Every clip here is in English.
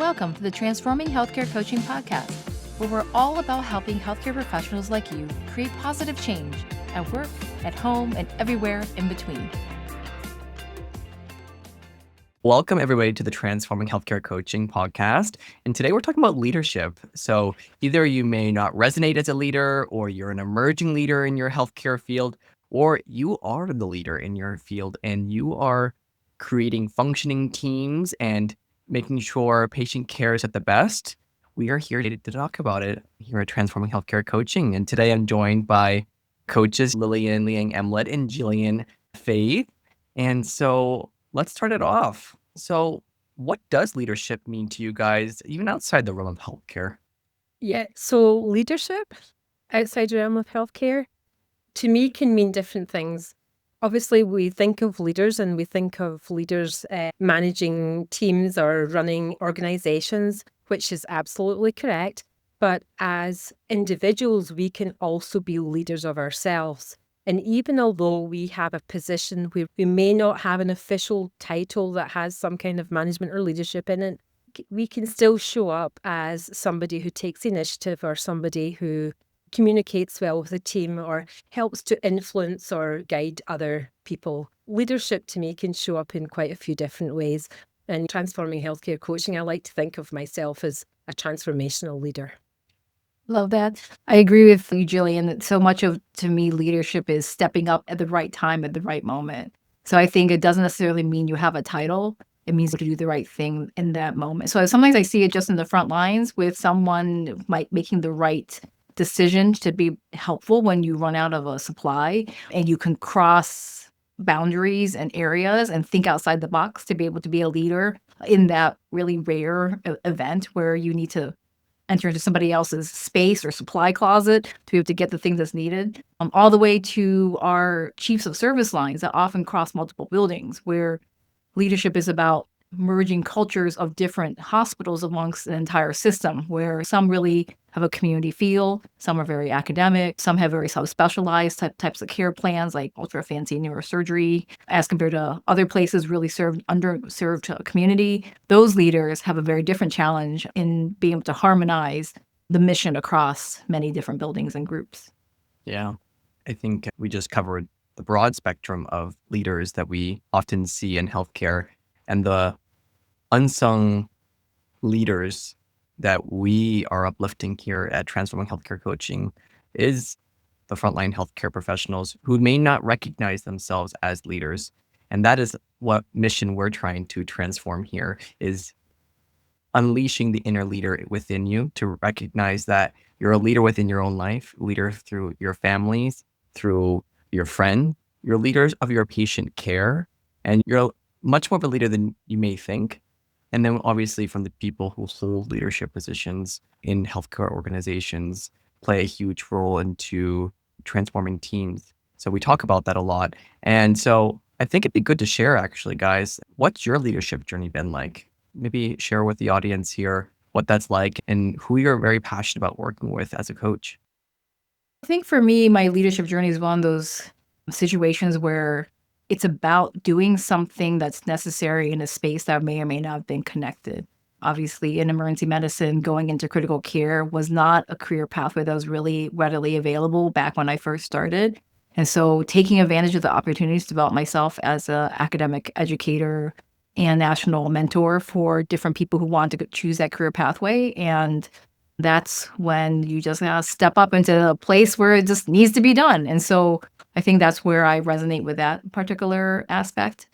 Welcome to the Transforming Healthcare Coaching Podcast, where we're all about helping healthcare professionals like you create positive change at work, at home, and everywhere in between. Welcome, everybody, to the Transforming Healthcare Coaching Podcast. And today we're talking about leadership. So either you may not resonate as a leader, or you're an emerging leader in your healthcare field, or you are the leader in your field and you are creating functioning teams and making sure patient care is at the best. We are here to talk about it here at Transforming Healthcare Coaching. And today I'm joined by coaches Lillian Liang Emlet and Gillian. And so let's start it off. So what does leadership mean to you guys, even outside the realm of healthcare? Yeah, so leadership outside the realm of healthcare, to me, can mean different things. Obviously, we think of leaders and we think of leaders managing teams or running organizations, which is absolutely correct. But as individuals, we can also be leaders of ourselves. And even although we have a position where we may not have an official title that has some kind of management or leadership in it, we can still show up as somebody who takes initiative or somebody who communicates well with a team or helps to influence or guide other people. Leadership to me can show up in quite a few different ways. And transforming healthcare coaching, I like to think of myself as a transformational leader. Love that. I agree with you, Gillian, that so much of, to me, leadership is stepping up at the right time, at the right moment. So I think it doesn't necessarily mean you have a title. It means to do the right thing in that moment. So sometimes I see it just in the front lines with someone making the right decision to be helpful when you run out of a supply, and you can cross boundaries and areas and think outside the box to be able to be a leader in that really rare event where you need to enter into somebody else's space or supply closet to be able to get the things that's needed, all the way to our chiefs of service lines that often cross multiple buildings, where leadership is about merging cultures of different hospitals amongst the entire system, where some really have a community feel, some are very academic, some have very subspecialized types of care plans like ultra fancy neurosurgery, as compared to other places really underserved community. Those leaders have a very different challenge in being able to harmonize the mission across many different buildings and groups. Yeah, I think we just covered the broad spectrum of leaders that we often see in healthcare, and the unsung leaders that we are uplifting here at Transforming Healthcare Coaching is the frontline healthcare professionals who may not recognize themselves as leaders. And that is what mission we're trying to transform here, is unleashing the inner leader within you to recognize that you're a leader within your own life, leader through your families, through your friend, you're leaders of your patient care, and you're much more of a leader than you may think. And then obviously from the people who hold leadership positions in healthcare organizations play a huge role into transforming teams. So we talk about that a lot. And so I think it'd be good to share, actually, guys, what's your leadership journey been like? Maybe share with the audience here what that's like and who you're very passionate about working with as a coach. I think for me, my leadership journey is one of those situations where it's about doing something that's necessary in a space that may or may not have been connected. Obviously, in emergency medicine, going into critical care was not a career pathway that was really readily available back when I first started. And so taking advantage of the opportunities to develop myself as an academic educator and national mentor for different people who want to choose that career pathway. And that's when you just gotta step up into a place where it just needs to be done. And so I think that's where I resonate with that particular aspect.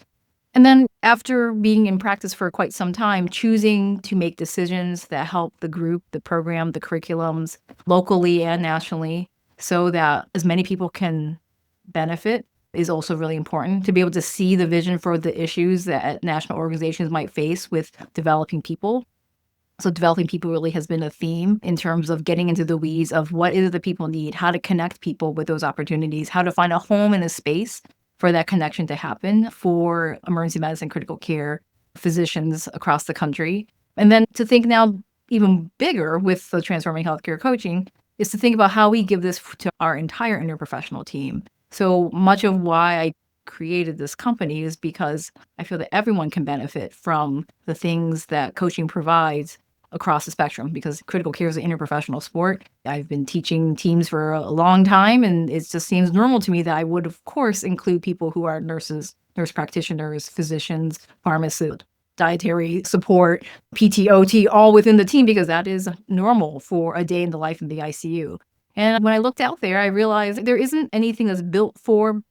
And then after being in practice for quite some time, choosing to make decisions that help the group, the program, the curriculums, locally and nationally, so that as many people can benefit is also really important. To be able to see the vision for the issues that national organizations might face with developing people. So developing people really has been a theme in terms of getting into the weeds of what is it that people need, how to connect people with those opportunities, how to find a home in a space for that connection to happen for emergency medicine, critical care physicians across the country. And then to think now even bigger with the Transforming Healthcare Coaching is to think about how we give this to our entire interprofessional team. So much of why I created this company is because I feel that everyone can benefit from the things that coaching provides across the spectrum, because critical care is an interprofessional sport. I've been teaching teams for a long time, and it just seems normal to me that I would, of course, include people who are nurses, nurse practitioners, physicians, pharmacists, dietary support, PTOT, all within the team, because that is normal for a day in the life in the ICU. And when I looked out there, I realized there isn't anything that's built for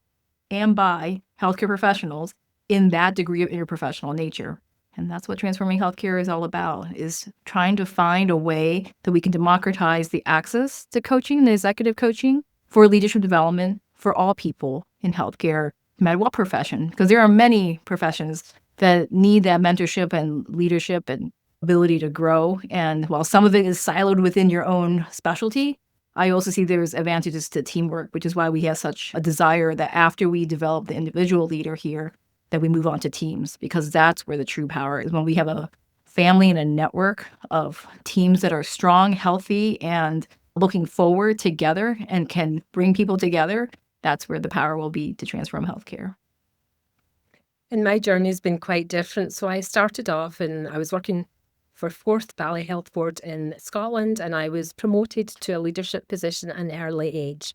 and by healthcare professionals in that degree of interprofessional nature. And that's what transforming healthcare is all about, is trying to find a way that we can democratize the access to coaching, the executive coaching for leadership development for all people in healthcare, no matter what profession, because there are many professions that need that mentorship and leadership and ability to grow. And while some of it is siloed within your own specialty, I also see there's advantages to teamwork, which is why we have such a desire that after we develop the individual leader here, that we move on to teams, because that's where the true power is. When we have a family and a network of teams that are strong, healthy, and looking forward together and can bring people together, that's where the power will be to transform healthcare. And my journey has been quite different. So I started off and I was working for Forth Valley Health Board in Scotland, and I was promoted to a leadership position at an early age.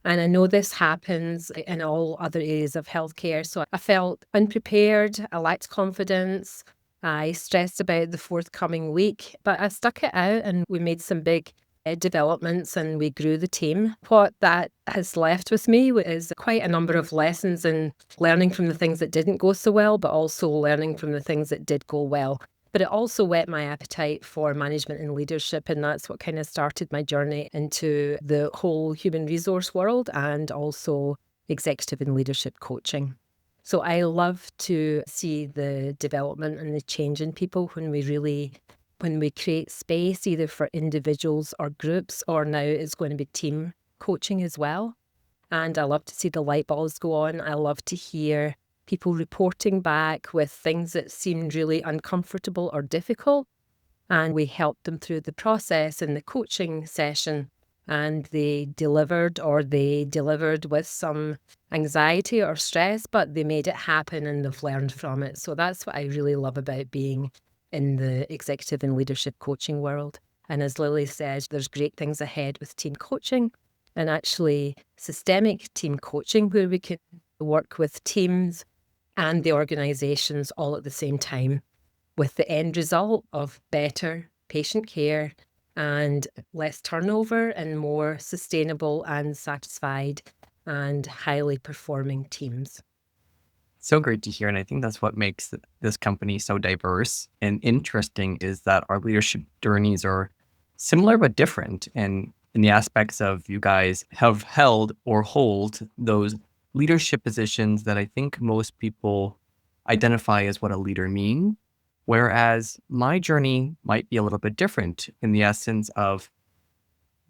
And I know this happens in all other areas of healthcare. So I felt unprepared, I lacked confidence, I stressed about the forthcoming week, but I stuck it out and we made some big developments and we grew the team. What that has left with me is quite a number of lessons in learning from the things that didn't go so well, but also learning from the things that did go well. But it also whet my appetite for management and leadership, and that's what kind of started my journey into the whole human resource world and also executive and leadership coaching. So I love to see the development and the change in people when we create space either for individuals or groups, or now it's going to be team coaching as well. And I love to see the light bulbs go on. I love to hear people reporting back with things that seemed really uncomfortable or difficult. And we helped them through the process in the coaching session. And they delivered with some anxiety or stress, but they made it happen and they've learned from it. So that's what I really love about being in the executive and leadership coaching world. And as Lily said, there's great things ahead with team coaching and actually systemic team coaching, where we can work with teams and the organizations all at the same time, with the end result of better patient care and less turnover and more sustainable and satisfied and highly performing teams. So great to hear. And I think that's what makes this company so diverse and interesting, is that our leadership journeys are similar but different. And in the aspects of, you guys have held or hold those leadership positions that I think most people identify as what a leader means. Whereas my journey might be a little bit different, in the essence of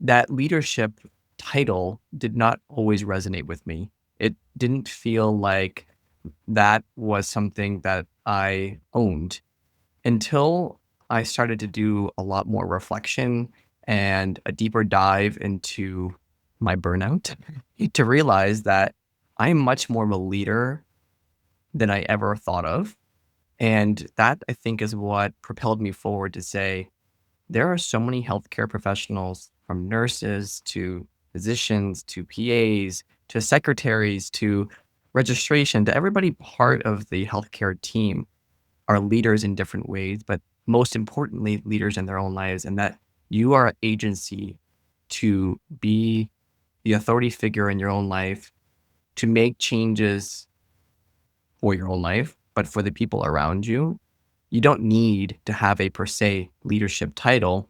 that leadership title did not always resonate with me. It didn't feel like that was something that I owned until I started to do a lot more reflection and a deeper dive into my burnout to realize that I'm much more of a leader than I ever thought of. And that, I think, is what propelled me forward to say, there are so many healthcare professionals, from nurses to physicians to PAs to secretaries to registration to everybody part of the healthcare team, are leaders in different ways, but most importantly, leaders in their own lives, and that you are an agency to be the authority figure in your own life, to make changes for your own life, but for the people around you. You don't need to have a per se leadership title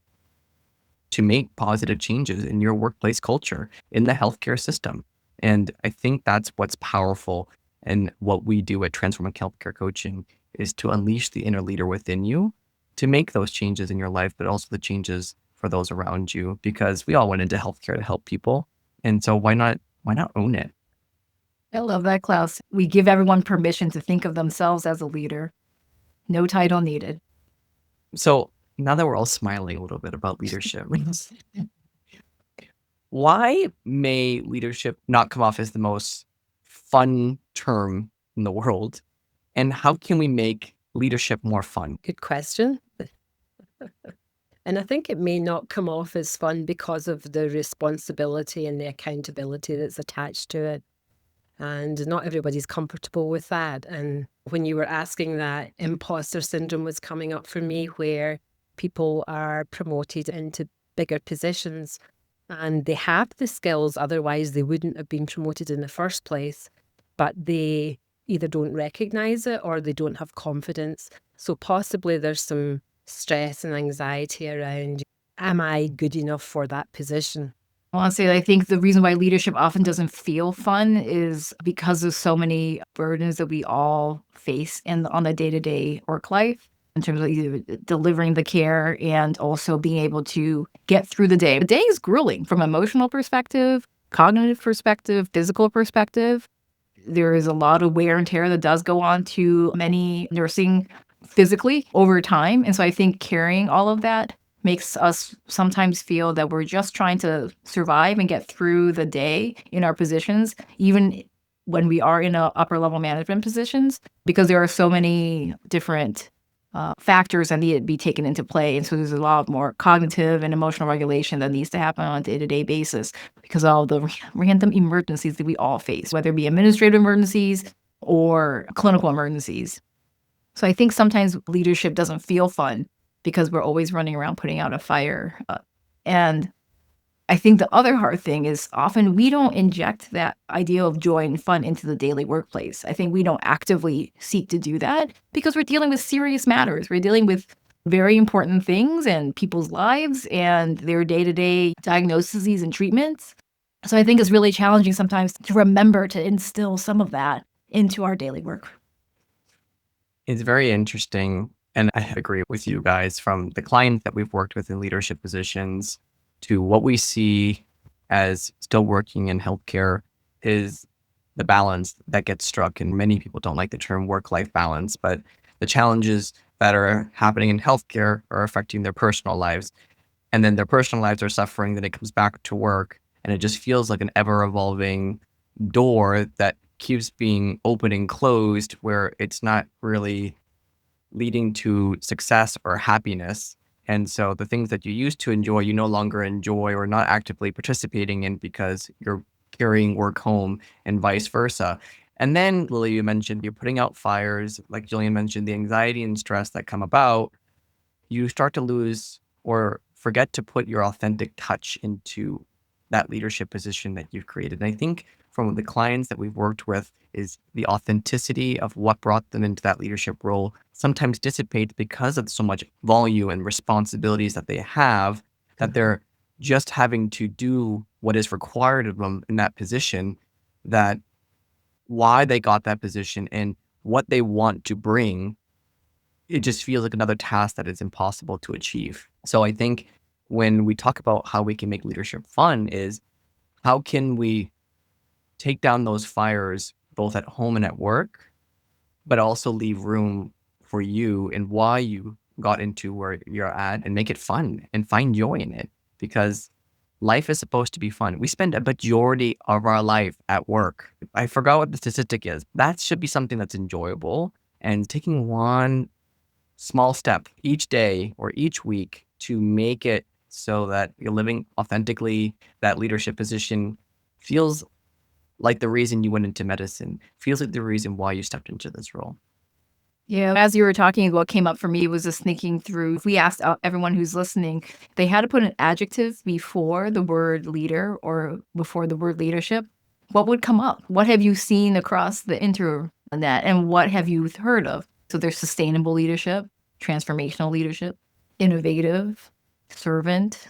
to make positive changes in your workplace culture, in the healthcare system. And I think that's what's powerful. And what we do at Transforming Healthcare Coaching is to unleash the inner leader within you to make those changes in your life, but also the changes for those around you, because we all went into healthcare to help people. And so why not own it? I love that, Klaus. We give everyone permission to think of themselves as a leader. No title needed. So now that we're all smiling a little bit about leadership, why may leadership not come off as the most fun term in the world? And how can we make leadership more fun? Good question. And I think it may not come off as fun because of the responsibility and the accountability that's attached to it. And not everybody's comfortable with that. And when you were asking that, imposter syndrome was coming up for me, where people are promoted into bigger positions and they have the skills, otherwise they wouldn't have been promoted in the first place, but they either don't recognize it or they don't have confidence. So possibly there's some stress and anxiety around, am I good enough for that position? Honestly, I think the reason why leadership often doesn't feel fun is because of so many burdens that we all face on the day-to-day work life, in terms of either delivering the care and also being able to get through the day. The day is grueling from an emotional perspective, cognitive perspective, physical perspective. There is a lot of wear and tear that does go on to many nursing physically over time. And so I think carrying all of that makes us sometimes feel that we're just trying to survive and get through the day in our positions, even when we are in upper level management positions, because there are so many different factors that need to be taken into play. And so there's a lot more cognitive and emotional regulation that needs to happen on a day-to-day basis because of all the random emergencies that we all face, whether it be administrative emergencies or clinical emergencies. So I think sometimes leadership doesn't feel fun because we're always running around putting out a fire. And I think the other hard thing is often we don't inject that idea of joy and fun into the daily workplace. I think we don't actively seek to do that because we're dealing with serious matters. We're dealing with very important things and people's lives and their day-to-day diagnoses and treatments. So I think it's really challenging sometimes to remember to instill some of that into our daily work. It's very interesting. And I agree with you guys, from the clients that we've worked with in leadership positions to what we see as still working in healthcare is the balance that gets struck. And many people don't like the term work-life balance, but the challenges that are happening in healthcare are affecting their personal lives. And then their personal lives are suffering, then it comes back to work. And it just feels like an ever-evolving door that keeps being open and closed, where it's not really leading to success or happiness. And so the things that you used to enjoy, you no longer enjoy or not actively participating in because you're carrying work home and vice versa. And then, Lily, you mentioned you're putting out fires, like Gillian mentioned, the anxiety and stress that come about. You start to lose or forget to put your authentic touch into that leadership position that you've created. And I think from the clients that we've worked with is the authenticity of what brought them into that leadership role sometimes dissipates because of so much volume and responsibilities that they have, that they're just having to do what is required of them in that position, that why they got that position and what they want to bring, it just feels like another task that is impossible to achieve. So I think when we talk about how we can make leadership fun is how can we take down those fires both at home and at work, but also leave room for you and why you got into where you're at and make it fun and find joy in it, because life is supposed to be fun. We spend a majority of our life at work. I forgot what the statistic is. That should be something that's enjoyable, and taking one small step each day or each week to make it so that you're living authentically, that leadership position feels like the reason you went into medicine, feels like the reason why you stepped into this role. Yeah, as you were talking, what came up for me was just thinking through, if we asked everyone who's listening, they had to put an adjective before the word leader or before the word leadership, what would come up? What have you seen across the internet, and what have you heard of? So there's sustainable leadership, transformational leadership, innovative, servant.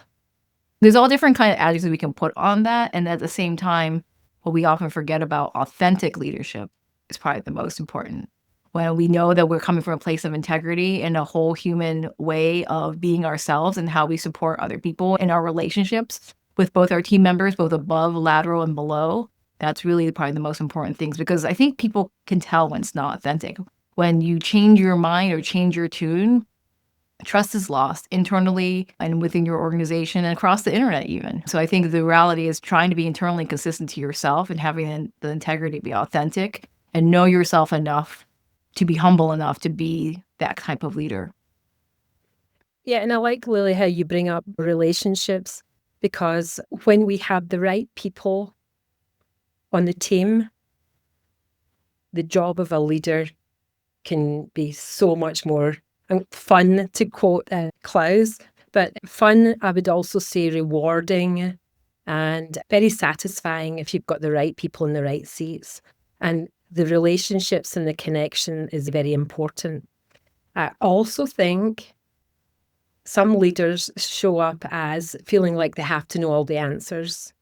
There's all different kind of adjectives we can put on that. And at the same time, what we often forget about authentic leadership is probably the most important. When we know that we're coming from a place of integrity and a whole human way of being ourselves and how we support other people in our relationships with both our team members, both above, lateral, and below, that's really probably the most important things, because I think people can tell when it's not authentic. When you change your mind or change your tune, trust is lost internally and within your organization and across the internet even. So I think the reality is trying to be internally consistent to yourself and having the integrity to be authentic and know yourself enough to be humble enough to be that type of leader. Yeah, and I like, Lily, how you bring up relationships, because when we have the right people on the team, the job of a leader can be so much more fun, to quote Klaus, but fun, I would also say rewarding and very satisfying if you've got the right people in the right seats. And the relationships and the connection is very important. I also think some leaders show up as feeling like they have to know all the answers,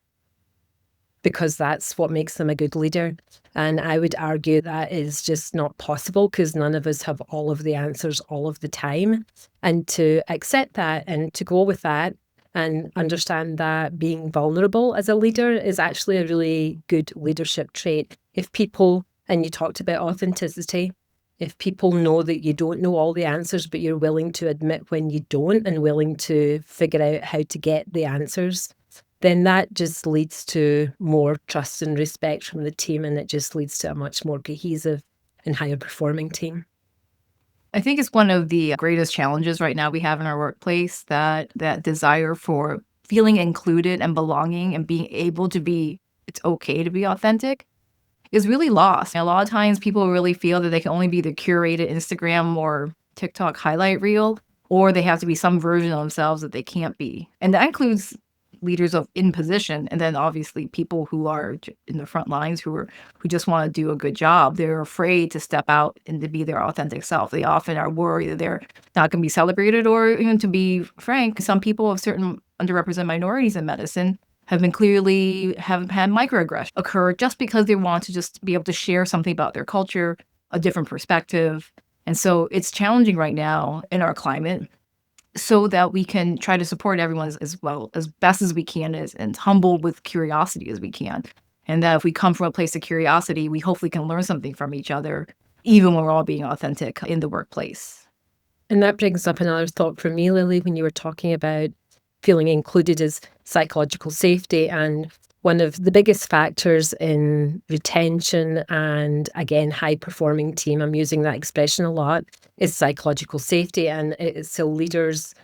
because that's what makes them a good leader. And I would argue that is just not possible, because none of us have all of the answers all of the time. And to accept that and to go with that and understand that being vulnerable as a leader is actually a really good leadership trait. If people, and you talked about authenticity, if people know that you don't know all the answers, but you're willing to admit when you don't and willing to figure out how to get the answers, then that just leads to more trust and respect from the team, and it just leads to a much more cohesive and higher performing team. I think it's one of the greatest challenges right now we have in our workplace, that desire for feeling included and belonging and being able to be, it's okay to be authentic, is really lost. A lot of times people really feel that they can only be the curated Instagram or TikTok highlight reel, or they have to be some version of themselves that they can't be. And that includes leaders in position, and then obviously people who are in the front lines who just want to do a good job. They're afraid to step out and to be their authentic self. They often are worried that they're not going to be celebrated, or even, to be frank, some people of certain underrepresented minorities in medicine have had microaggressions occur just because they want to just be able to share something about their culture, a different perspective. And so it's challenging right now in our climate, so that we can try to support everyone as well, as best as we can, and humble with curiosity as we can. And that if we come from a place of curiosity, we hopefully can learn something from each other, even when we're all being authentic in the workplace. And that brings up another thought for me, Lily, when you were talking about feeling included as psychological safety. And one of the biggest factors in retention and, again, high-performing team, I'm using that expression a lot, is psychological safety. And it's a leader's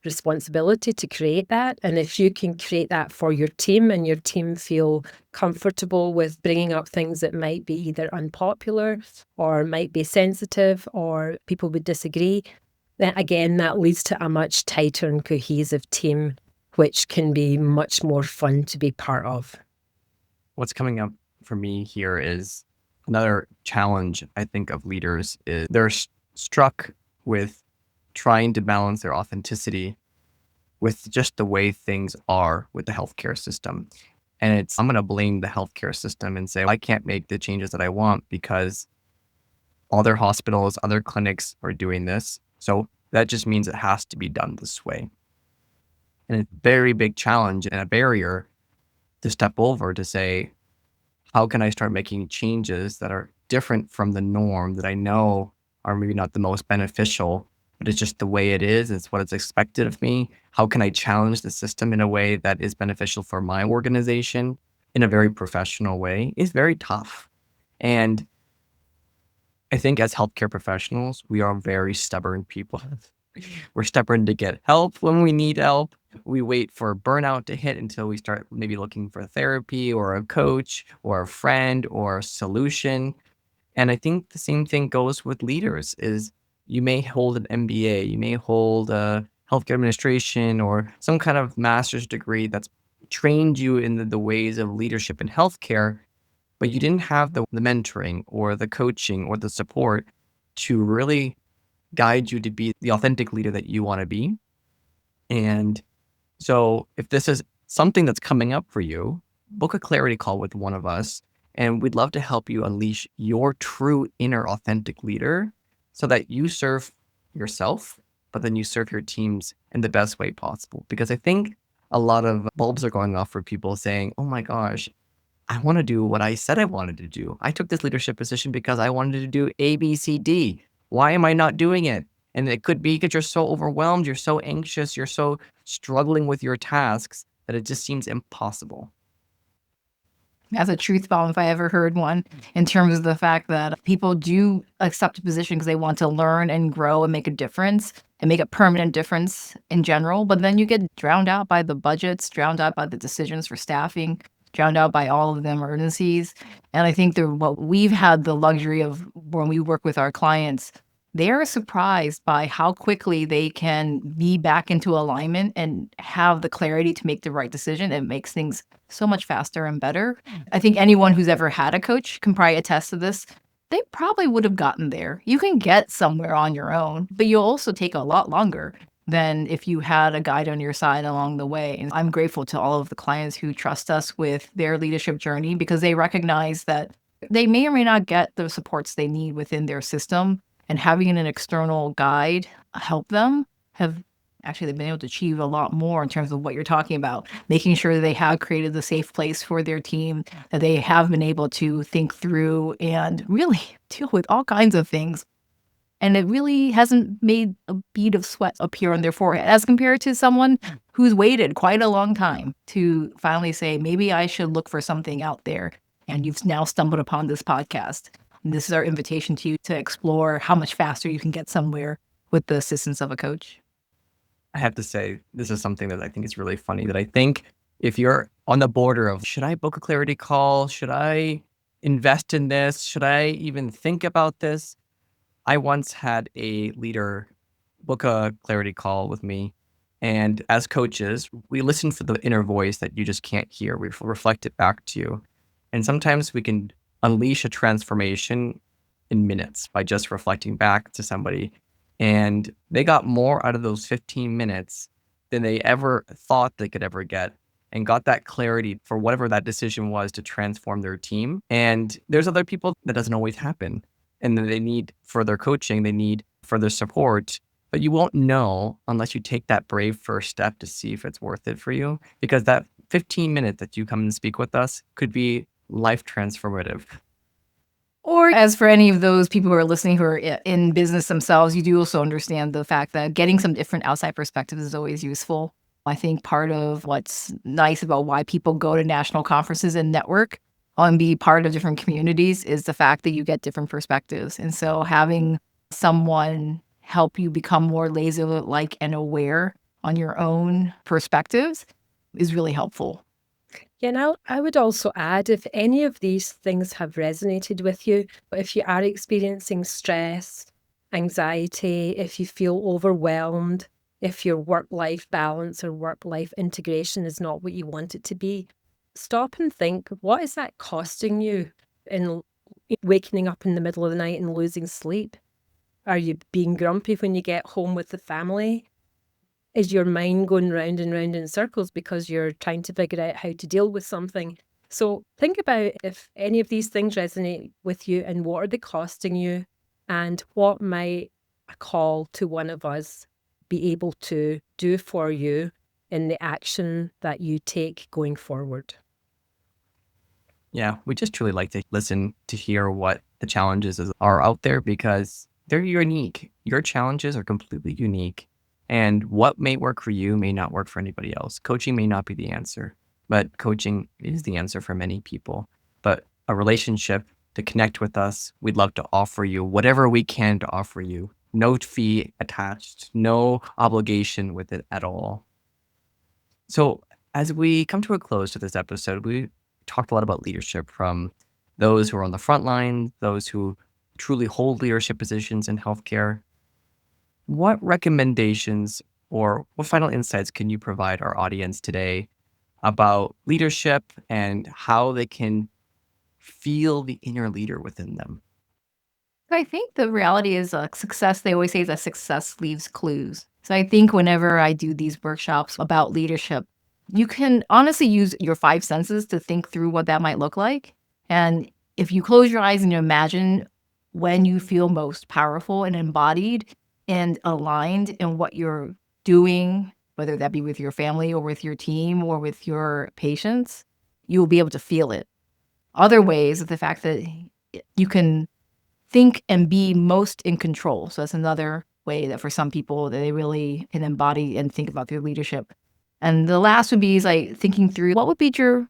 responsibility to create that. And if you can create that for your team, and your team feel comfortable with bringing up things that might be either unpopular or might be sensitive or people would disagree, then again, that leads to a much tighter and cohesive team, which can be much more fun to be part of. What's coming up for me here is another challenge, I think, of leaders is they're struck with trying to balance their authenticity with just the way things are with the healthcare system. And I'm going to blame the healthcare system and say, I can't make the changes that I want because other hospitals, other clinics are doing this. So that just means it has to be done this way. And it's a very big challenge and a barrier to step over to say, how can I start making changes that are different from the norm that I know are maybe not the most beneficial, but it's just the way it is. It's what is expected of me. How can I challenge the system in a way that is beneficial for my organization in a very professional way? It's very tough. And I think as healthcare professionals, we are very stubborn people. We're stubborn to get help when we need help. We wait for burnout to hit until we start maybe looking for therapy or a coach or a friend or a solution. And I think the same thing goes with leaders is you may hold an MBA, you may hold a healthcare administration or some kind of master's degree that's trained you in the ways of leadership in healthcare, but you didn't have the mentoring or the coaching or the support to really guide you to be the authentic leader that you want to be. And so if this is something that's coming up for you, book a clarity call with one of us, and we'd love to help you unleash your true inner authentic leader so that you serve yourself, but then you serve your teams in the best way possible. Because I think a lot of bulbs are going off for people saying, oh my gosh, I want to do what I said I wanted to do. I took this leadership position because I wanted to do A, B, C, D. Why am I not doing it? And it could be because you're so overwhelmed, you're so anxious, you're so struggling with your tasks that it just seems impossible. That's a truth bomb if I ever heard one, in terms of the fact that people do accept a position because they want to learn and grow and make a difference and make a permanent difference in general. But then you get drowned out by the budgets, drowned out by the decisions for staffing, drowned out by all of the emergencies. And I think what we've had the luxury of when we work with our clients, they're surprised by how quickly they can be back into alignment and have the clarity to make the right decision. It makes things so much faster and better. I think anyone who's ever had a coach can probably attest to this. They probably would have gotten there. You can get somewhere on your own, but you'll also take a lot longer than if you had a guide on your side along the way. And I'm grateful to all of the clients who trust us with their leadership journey because they recognize that they may or may not get the supports they need within their system. And having an external guide help them have actually they've been able to achieve a lot more in terms of what you're talking about, making sure that they have created the safe place for their team, that they have been able to think through and really deal with all kinds of things. And it really hasn't made a bead of sweat appear on their forehead as compared to someone who's waited quite a long time to finally say, maybe I should look for something out there. And you've now stumbled upon this podcast. And this is our invitation to you to explore how much faster you can get somewhere with the assistance of a coach. I have to say, this is something that I think is really funny, that I think if you're on the border of, should I book a clarity call? Should I invest in this? Should I even think about this? I once had a leader book a clarity call with me. And as coaches, we listen for the inner voice that you just can't hear. We reflect it back to you. And sometimes we can unleash a transformation in minutes by just reflecting back to somebody. And they got more out of those 15 minutes than they ever thought they could ever get, and got that clarity for whatever that decision was to transform their team. And there's other people that doesn't always happen. And then they need further coaching, they need further support. But you won't know unless you take that brave first step to see if it's worth it for you. Because that 15 minutes that you come and speak with us could be life transformative. Or as for any of those people who are listening who are in business themselves, you do also understand the fact that getting some different outside perspectives is always useful. I think part of what's nice about why people go to national conferences and network and be part of different communities is the fact that you get different perspectives. And so having someone help you become more laser-like and aware on your own perspectives is really helpful. Yeah, now I would also add, if any of these things have resonated with you, if you are experiencing stress, anxiety, if you feel overwhelmed, if your work-life balance or work-life integration is not what you want it to be, stop and think, what is that costing you in waking up in the middle of the night and losing sleep? Are you being grumpy when you get home with the family? Is your mind going round and round in circles because you're trying to figure out how to deal with something? So think about if any of these things resonate with you and what are they costing you, and what might a call to one of us be able to do for you in the action that you take going forward. Yeah, we just truly like to listen to hear what the challenges are out there, because they're unique. Your challenges are completely unique. And what may work for you may not work for anybody else. Coaching may not be the answer, but coaching is the answer for many people. But a relationship to connect with us, we'd love to offer you whatever we can to offer you. No fee attached, no obligation with it at all. So as we come to a close to this episode, we talked a lot about leadership, from those who are on the front line, those who truly hold leadership positions in healthcare. What recommendations or what final insights can you provide our audience today about leadership and how they can feel the inner leader within them? I think the reality is success, they always say that success leaves clues. So I think whenever I do these workshops about leadership, you can honestly use your five senses to think through what that might look like. And if you close your eyes and you imagine when you feel most powerful and embodied and aligned in what you're doing, whether that be with your family or with your team or with your patients, you will be able to feel it. Other ways of the fact that you can think and be most in control. So that's another way that for some people that they really can embody and think about their leadership. And the last would be like thinking through what would be your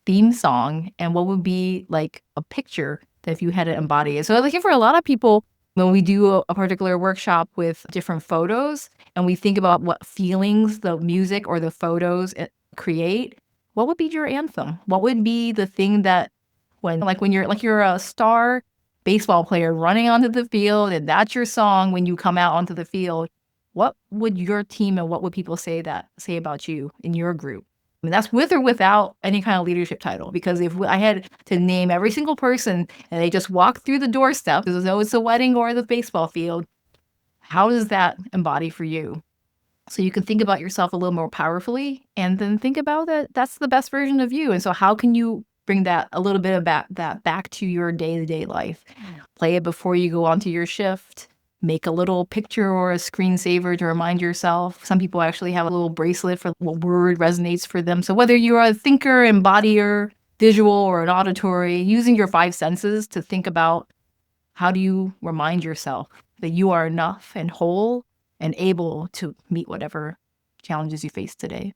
theme song, and what would be like a picture that if you had to embody it? So I think for a lot of people, when we do a particular workshop with different photos and we think about what feelings the music or the photos create, what would be your anthem? What would be the thing that when you're a star baseball player running onto the field and that's your song when you come out onto the field, what would your team and what would people say about you in your group? I mean, that's with or without any kind of leadership title. Because if I had to name every single person and they just walk through the doorstep, as though it's a wedding or the baseball field, how does that embody for you? So you can think about yourself a little more powerfully, and then think about that's the best version of you. And so how can you bring that a little bit of that back to your day-to-day life? Play it before you go onto your shift. Make a little picture or a screensaver to remind yourself. Some people actually have a little bracelet for what word resonates for them. So whether you're a thinker, embodier, visual, or an auditory, using your 5 senses to think about how do you remind yourself that you are enough and whole and able to meet whatever challenges you face today.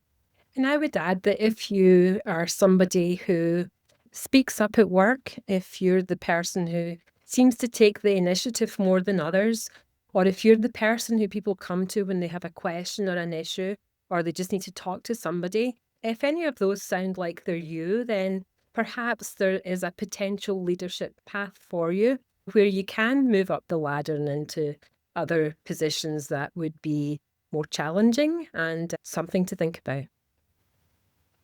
And I would add that if you are somebody who speaks up at work, if you're the person who seems to take the initiative more than others, or if you're the person who people come to when they have a question or an issue, or they just need to talk to somebody, if any of those sound like they're you, then perhaps there is a potential leadership path for you where you can move up the ladder and into other positions that would be more challenging and something to think about.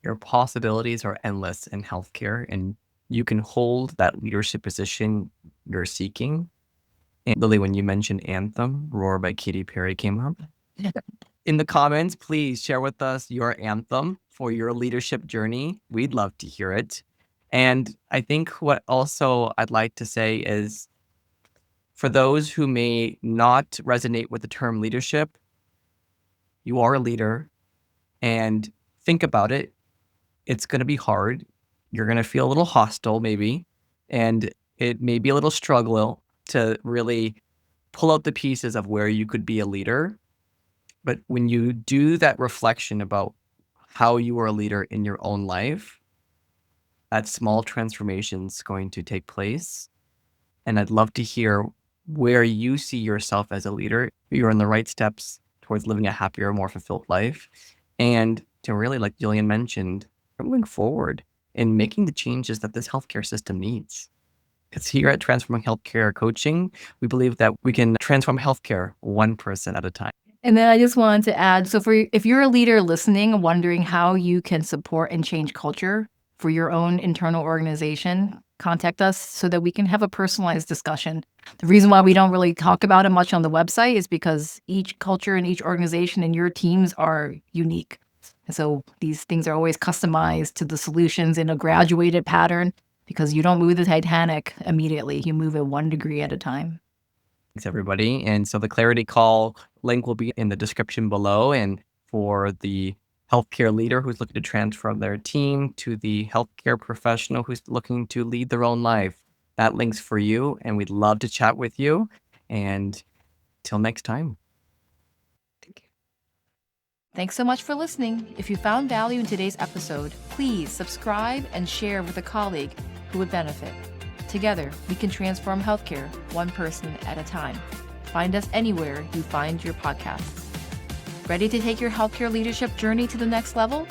Your possibilities are endless in healthcare, and you can hold that leadership position you're seeking. And Lily, when you mentioned Anthem, Roar by Katy Perry came up. In the comments, please share with us your anthem for your leadership journey. We'd love to hear it. And I think what also I'd like to say is, for those who may not resonate with the term leadership, you are a leader, and think about it. It's going to be hard. You're going to feel a little hostile maybe, and it may be a little struggle to really pull out the pieces of where you could be a leader. But when you do that reflection about how you are a leader in your own life, that small transformation is going to take place. And I'd love to hear where you see yourself as a leader. You're on the right steps towards living a happier, more fulfilled life. And to really, like Gillian mentioned, moving forward and making the changes that this healthcare system needs. Because here at Transforming Healthcare Coaching, we believe that we can transform healthcare one person at a time. And then I just wanted to add, so if you're a leader listening and wondering how you can support and change culture for your own internal organization, contact us so that we can have a personalized discussion. The reason why we don't really talk about it much on the website is because each culture and each organization and your teams are unique. And so these things are always customized to the solutions in a graduated pattern, because you don't move the Titanic immediately. You move it 1 degree at a time. Thanks, everybody. And so the Clarity Call link will be in the description below. And for the healthcare leader who's looking to transform their team to the healthcare professional who's looking to lead their own life, that link's for you. And we'd love to chat with you. And till next time. Thank you. Thanks so much for listening. If you found value in today's episode, please subscribe and share with a colleague who would benefit. Together, we can transform healthcare one person at a time. Find us anywhere you find your podcasts. Ready to take your healthcare leadership journey to the next level?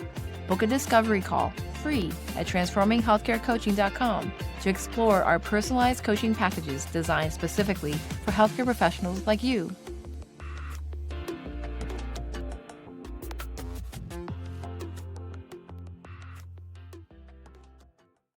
Book a discovery call free at transforminghealthcarecoaching.com to explore our personalized coaching packages designed specifically for healthcare professionals like you.